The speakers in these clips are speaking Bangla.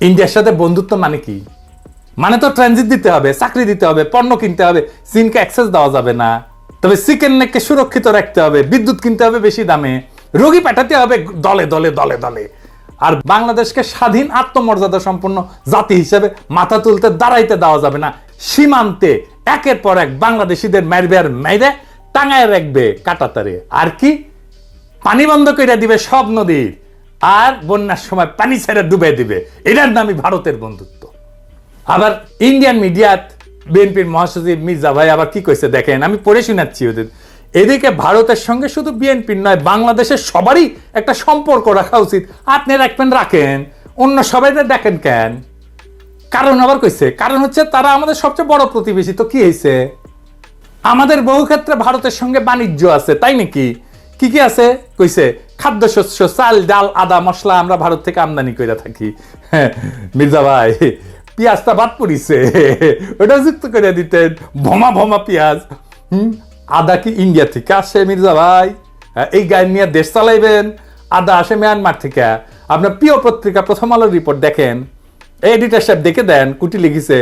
ইন্ডিয়ার সাথে বন্ধুত্ব মানে কি? মানে তো ট্রানজিট দিতে হবে, চাকরি দিতে হবে, পণ্য কিনতে হবে, চীনকে অ্যাক্সেস দেওয়া যাবে না, তবে চিকেন নেককে সুরক্ষিত রাখতে হবে, বিদ্যুৎ কিনতে হবে বেশি দামে, রোগী পাঠাতে হবে দলে দলে দলে দলে, আর বাংলাদেশকে স্বাধীন আত্মমর্যাদা সম্পন্ন জাতি হিসেবে মাথা তুলতে দাঁড়াইতে দেওয়া যাবে না। সীমান্তে একের পর এক বাংলাদেশিদের মারবে আর মাইরে টাঙায় রাখবে কাটাতারে, আর কি পানি বন্ধ করে দিবে সব নদীর, আর বন্যার সময় পানি ছেড়ে ডুবে দিবে। এটার নামই ভারতের বন্ধুত্ব। আবার ইন্ডিয়ান মিডিয়াত বিএনপির মহাসচিব মির্জা ভাই আবার কি কইছে দেখেন, আমি পড়ে শোনাচ্ছি ওদের। এদিকে ভারতের সঙ্গে শুধু বিএনপির নয়, বাংলাদেশের সবারই একটা সম্পর্ক রাখা উচিত। আপনি রাখবেন রাখেন, অন্য সবাই দেখেন কেন? কারণ আবার কইছে, কারণ হচ্ছে তারা আমাদের সবচেয়ে বড় প্রতিবেশী। তো কি হয়েছে? আমাদের বহু ক্ষেত্রে ভারতের সঙ্গে বাণিজ্য আছে, তাই নাকি? কি কি আছে কইছে? খাদ্যশস্য, চাল, ডাল, আদা, মশলা আমরা ভারত থেকে আমদানি করে থাকি। হ্যাঁ মির্জা ভাই, পেঁয়াজটা বাদ পড়িছে, ওটা যুক্ত করে দিতেন। ভমা ভমা পেঁয়াজ। আদা কি ইন্ডিয়া থেকে আসে মির্জা ভাই? এই গায়ে নিয়ে দেশ চালাইবেন? আদা আসে মিয়ানমার থেকে। আপনার প্রিয় পত্রিকা প্রথম আলোর রিপোর্ট দেখেন, এডিটর সাহেব দেখে দেন, কুটি লিখেছে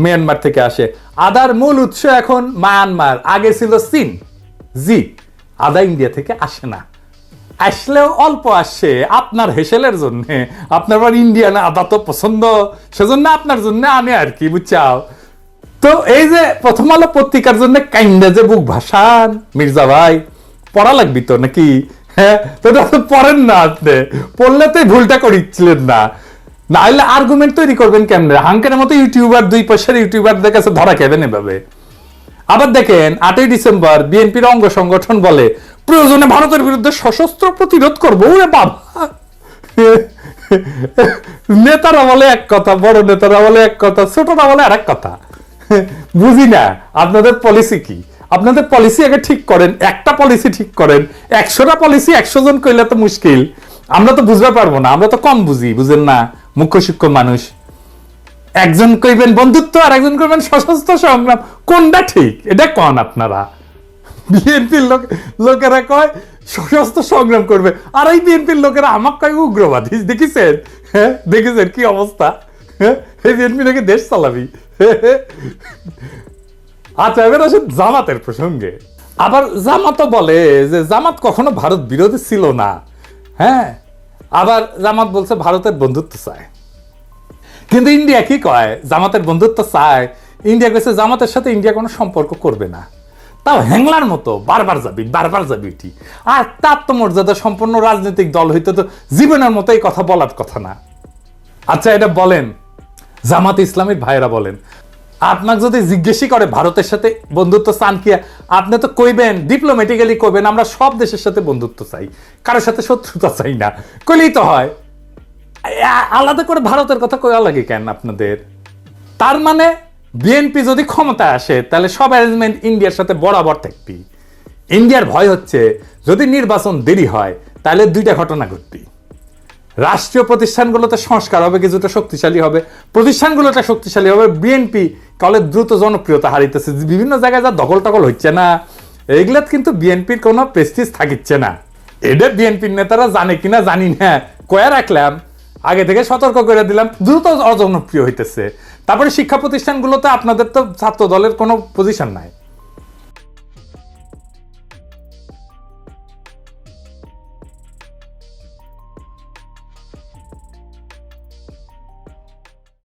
মিয়ানমার থেকে আসে। আদার মূল উৎস এখন মায়ানমার, আগে ছিল চীন। জি, আদা ইন্ডিয়া থেকে আসে না, আসলেও অল্প আসে আপনার হেসেলের জন্য। আপনার আবার ইন্ডিয়ান আদা তো পছন্দ, সেজন্য আপনার জন্য আনে আর কি, বুঝছাও? তো এই যে প্রথম আলো পত্রিকার জন্য কাইন্ডা যে বুক ভাসান মির্জা ভাই, পড়া লাগবি তো নাকি? হ্যাঁ, তো পড়েন না, আপনি পড়লে তো ভুলটা করিচ্ছিলেন না, না হলে আর্গুমেন্ট তৈরি করবেন কেমনে? হাঙ্কের মতো ইউটিউবার, 2 পয়সার ইউটিউবারদের কাছে ধরা খেবেন এভাবে। আবার দেখেন 8ই ডিসেম্বর বিএনপির অঙ্গ সংগঠন বলে প্রয়োজনে ভারতের বিরুদ্ধে সশস্ত্র প্রতিরোধ করবো। ওরে বাবা, নেতারা বলে এক কথা, বড় নেতারা বলে এক কথা, ছোটরা বলে আরেক কথা। বুঝি না আপনাদের পলিসি কি? আপনাদের পলিসি আগে ঠিক করেন, একটা পলিসি ঠিক করেন। 100টা পলিসি 100 জন কইলে তো মুশকিল, আমরা তো বুঝতে পারবো না, আমরা তো কম বুঝি, বুঝেন না, মুখ্য শিক্ষক মানুষ। একজন কইবেন বন্ধুত্ব আর একজন কইবেন সশস্ত্র সংগ্রাম, কোনটা ঠিক এটা কন আপনারা? বিএনপির লোকেরা কয় সশস্ত্র সংগ্রাম করবে, আর এই বিএনপির লোকেরা আমাকে কয় উগ্রবাদী। দেখেছেন? হ্যাঁ দেখেছেন কি অবস্থা? হ্যাঁ, এই বিএনপি নাকি দেশ চালাবি। আচ্ছা, এবার আসেন জামাতের প্রসঙ্গে। আবার জামাত বলে যে জামাত কখনো ভারত বিরোধী ছিল না। হ্যাঁ, আবার জামাত বলছে ভারতের বন্ধুত্ব চায়, কিন্তু ইন্ডিয়া কি কয়? জামাতের বন্ধুত্ব চায়। ইন্ডিয়া কইছে জামাতের সাথে ইন্ডিয়া কোনো সম্পর্ক করবে না। তাও হ্যাংলার মতো বারবার যাবি বারবার যাবি এটি। আর আত্মমর্যাদা সম্পন্ন রাজনৈতিক দল হইতে তো জীবনের মতো এই কথা বলার কথা না। আচ্ছা, এটা বলেন জামাত ইসলামীর ভাইরা বলেন, আপনাকে যদি জিজ্ঞেসই করে ভারতের সাথে বন্ধুত্ব চান কি, আপনি তো কইবেন ডিপ্লোম্যাটিক্যালি কইবেন আমরা সব দেশের সাথে বন্ধুত্ব চাই, কারোর সাথে শত্রুতা চাই না, কইলেই তো হয়। আলাদা করে ভারতের কথা কয়া লাগে কেন আপনাদের? তার মানে বিএনপি যদি ক্ষমতায় আসে তাহলে সব অ্যারেঞ্জমেন্ট ইন্ডিয়ার সাথে বরাবর থাকবি। ইন্ডিয়ার ভয় হচ্ছে যদি নির্বাচন দেরি হয় তাহলে 2টা ঘটনা ঘটবি। রাষ্ট্রীয় প্রতিষ্ঠানগুলোতে সংস্কার হবে, কিছুটা শক্তিশালী হবে, প্রতিষ্ঠানগুলোতে শক্তিশালী হবে। বিএনপি কলে দ্রুত জনপ্রিয়তা হারিতেছে, বিভিন্ন জায়গায় যা দখল টকল হচ্ছে না, এগুলো কিন্তু বিএনপির কোনো প্রেস্টিজ থাকিচ্ছে না। এটা বিএনপির নেতারা জানে কিনা জানি না, কয়া রাখলাম, আগে থেকে সতর্ক করে দিলাম, দ্রুত অজনপ্রিয় হইতেছে। তারপরে শিক্ষা প্রতিষ্ঠানগুলোতে আপনাদের তো ছাত্র দলের কোনো পজিশন নাই।